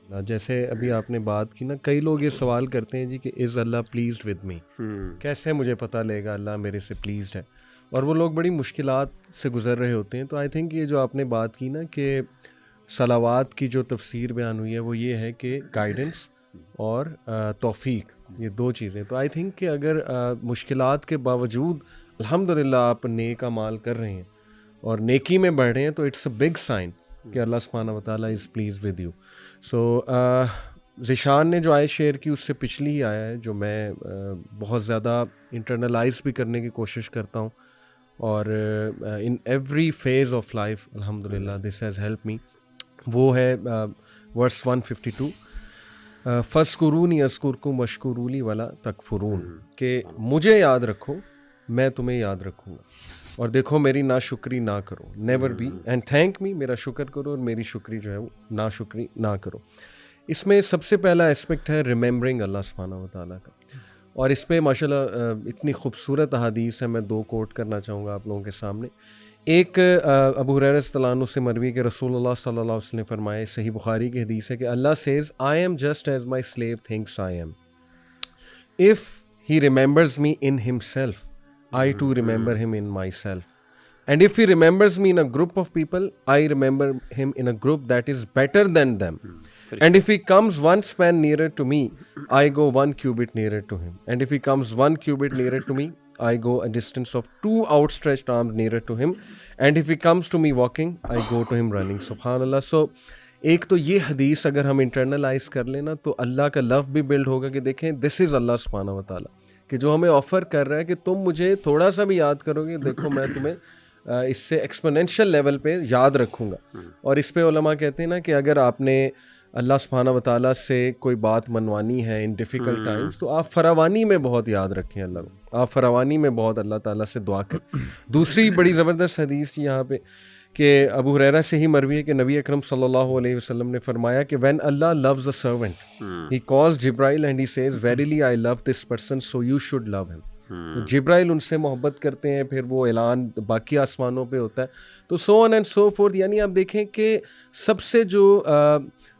जैसे अभी आपने बात की ना, कई लोग ये सवाल करते हैं जी कि is Allah pleased with me, कैसे मुझे पता लगेगा अल्लाह मेरे से प्लीज्ड है, और वो लोग बड़ी मुश्किलात से गुज़र रहे होते हैं। तो आई थिंक ये जो आपने बात की ना कि सलावात की जो तफसीर बयान हुई है वो ये है कि गाइडेंस और तौफीक, ये दो चीज़ें। तो आई थिंक कि अगर मुश्किलात के बावजूद अल्हम्दुलिल्लाह आप नेक अमाल कर रहे हैं और नेकी में बढ़ रहे हैं, तो इट्स अ बिग साइन कि अल्लाह सुब्हानहू व तआला इज़ प्लीज विद यू। सो ज़िशान ने जो आयत शेयर की उससे पिछली ही आया है जो मैं बहुत ज़्यादा इंटरनलाइज भी करने की कोशिश करता हूँ, और in every phase of life अल्हम्दुलिल्लाह दिस हैज़ हेल्प मी। वो है वर्स 152, फ़स्कुरूनी अस्कुरकुम वश्कुरूली वला तकफुरून, कि मुझे याद रखो मैं तुम्हें याद रखूँगा, और देखो मेरी नाशुक्री ना करो, never be and thank me, मेरा शुक्र करो और मेरी शुक्री जो है वो नाशुक्री ना करो। इसमें सबसे पहला एस्पेक्ट है रिमेंबरिंग अल्लाह सुब्हानहू व तआला का, और इस पे माशाल्लाह इतनी खूबसूरत अहादीस है, मैं दो कोट करना चाहूँगा आप लोगों के सामने। एक अबू हुरैरा रज़ियल्लाहु अन्हु से मरवी के रसूलुल्लाह सल्लल्लाहु अलैहि वसल्लम ने फरमाया, सही बुखारी की हदीस है कि अल्लाह says I am just as my slave thinks I am, if he remembers me in himself I too remember him in myself. And if he remembers me in a group of people, I remember him in a group that is better than them. And if he comes one span nearer to me, I go 1 cubit nearer to him. And if he comes 1 cubit nearer to me, I go a distance of 2 outstretched arms nearer to him. And if he comes to me walking, I go to him running. Subhanallah. So एक तो ये हदीस अगर हम internalise कर लेना तो अल्लाह का लव भी बिल्ड होगा कि देखें दिस इज़ अल्लाह सुब्हानहू व तआला, कि जो हमें ऑफ़र कर रहा है कि तुम मुझे थोड़ा सा भी याद करोगे, देखो मैं तुम्हें इससे एक्सपोनेंशियल लेवल पे याद रखूँगा। और इस पे उलमा कहते हैं ना कि अगर आपने अल्लाह सुब्हानहू व तआला से कोई बात मनवानी है इन डिफ़िकल्ट टाइम्स, तो आप फरावानी में बहुत याद रखें अल्लाह को, आप फरावानी में बहुत अल्लाह ताला से दुआ करें। दूसरी बड़ी ज़बरदस्त हदीस यहाँ पे कि अबू हुरैरा से ही मरवी है कि नबी अकरम सल्लल्लाहु अलैहि वसल्लम ने फरमाया कि when Allah loves a servant he calls Jibrail and he says verily I love this person so you should love him. तो जिब्राइल उनसे मोहब्बत करते हैं, फिर वो ऐलान बाकी आसमानों पे होता है, तो so on and so fourth. यानी आप देखें कि सबसे जो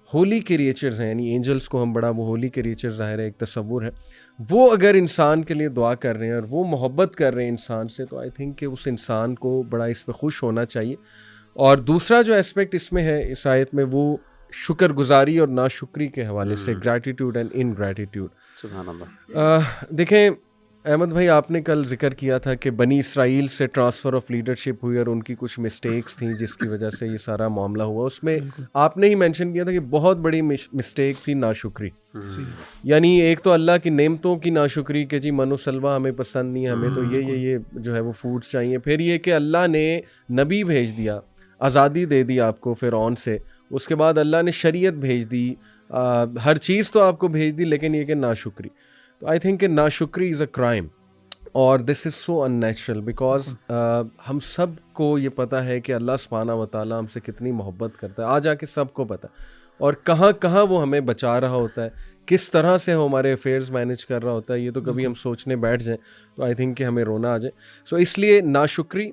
होली क्रिएचर्स हैं, यानी एंजल्स को हम बड़ा वो होली क्रिएचर ज़ाहिर है एक तस्वुर है, वो अगर इंसान के लिए दुआ कर रहे हैं और वो मोहब्बत कर रहे हैं इंसान से, तो आई थिंक कि उस इंसान को बड़ा इस पर खुश होना चाहिए। और दूसरा जो एस्पेक्ट इसमें है इस आयत में, वो शुक्रगुजारी और नाशुक्री के हवाले से, ग्रैटिट्यूड एंड इनग्रैटिट्यूड। सुभान अल्लाह। देखें अहमद भाई, आपने कल जिक्र किया था कि बनी इसराइल से ट्रांसफ़र ऑफ लीडरशिप हुई और उनकी कुछ मिस्टेक्स थी जिसकी वजह से ये सारा मामला हुआ। उसमें आपने ही मेंशन किया था कि बहुत बड़ी मिस्टेक थी नाशुक्री। यानी एक तो अल्लाह की नेमतों की नाशुक्री कि जी मनो सलवा हमें पसंद नहीं है, हमें तो ये जो है वो फूड्स चाहिए। फिर ये कि अल्लाह ने नबी भेज दिया, आज़ादी दे दी आपको फ़िरौन से, उसके बाद अल्लाह ने शरीयत भेज दी, हर चीज़ तो आपको भेज दी, लेकिन ये कि नाशुक्री। तो आई थिंक नाशुक्री इज़ अ क्राइम और this is so unnatural because हम सब को ये पता है कि अल्लाह सुब्हानहू व तआला हमसे कितनी मोहब्बत करता है, आज आके सबको पता है, और कहाँ कहाँ वो हमें बचा रहा होता है, किस तरह से वो हमारे अफेयर्स मैनेज कर रहा होता है। ये तो कभी हम सोचने बैठ जाएं तो आई थिंक कि हमें रोना आ जाए। सो इसलिए नाशुक्री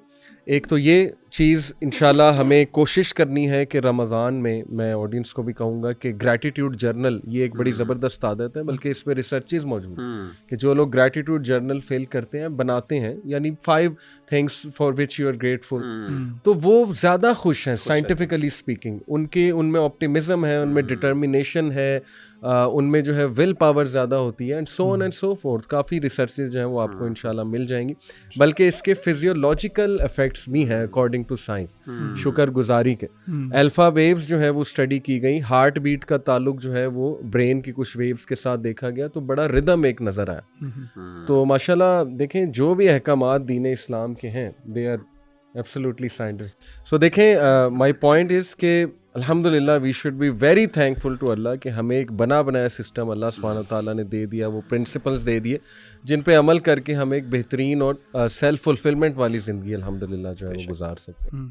एक तो ये चीज़ इंशाल्लाह हमें कोशिश करनी है कि रमज़ान में, मैं ऑडियंस को भी कहूँगा कि ग्रैटिट्यूड जर्नल ये एक बड़ी ज़बरदस्त आदत है, बल्कि इसमें रिसर्चेस मौजूद हैं कि जो लोग ग्रैटिट्यूड जर्नल फेल करते हैं, बनाते हैं, यानी 5 things for which you are grateful, तो वो ज़्यादा खुश हैं साइंटिफिकली स्पीकिंग। उनमें ऑप्टिमिज़म है, उनमें डिटर्मिनेशन है, उनमें जो है विल पावर ज़्यादा होती है, and so on and so fourth. काफ़ी रिसर्चेज जो हैं वो आपको इंशाल्लाह मिल जाएंगी, बल्कि इसके फिजियोलॉजिकल इफेक्ट्स भी हैं अकॉर्डिंग टू साइंस शुक्रगुजारी के। अल्फा वेव्स जो है वो स्टडी की गई, हार्ट बीट का ताल्लुक जो है वो ब्रेन की कुछ वेव्स के साथ देखा गया, तो बड़ा रिदम एक नज़र आया। तो माशाल्लाह देखें जो भी अहकामात दीन इस्लाम के हैं, they are absolutely scientific. So देखें माय पॉइंट इज़ कि अल्हम्दुलिल्लाह we should be very thankful to अल्लाह कि हमें एक बना बनाया सिस्टम अल्लाह सुब्हानहू तआला ने दे दिया, वो प्रिंसिपल्स दे दिए जिन पे अमल करके हम एक बेहतरीन और सेल्फ फुलफिलमेंट वाली ज़िंदगी अल्हम्दुलिल्लाह जो है वो गुजार सकते हैं।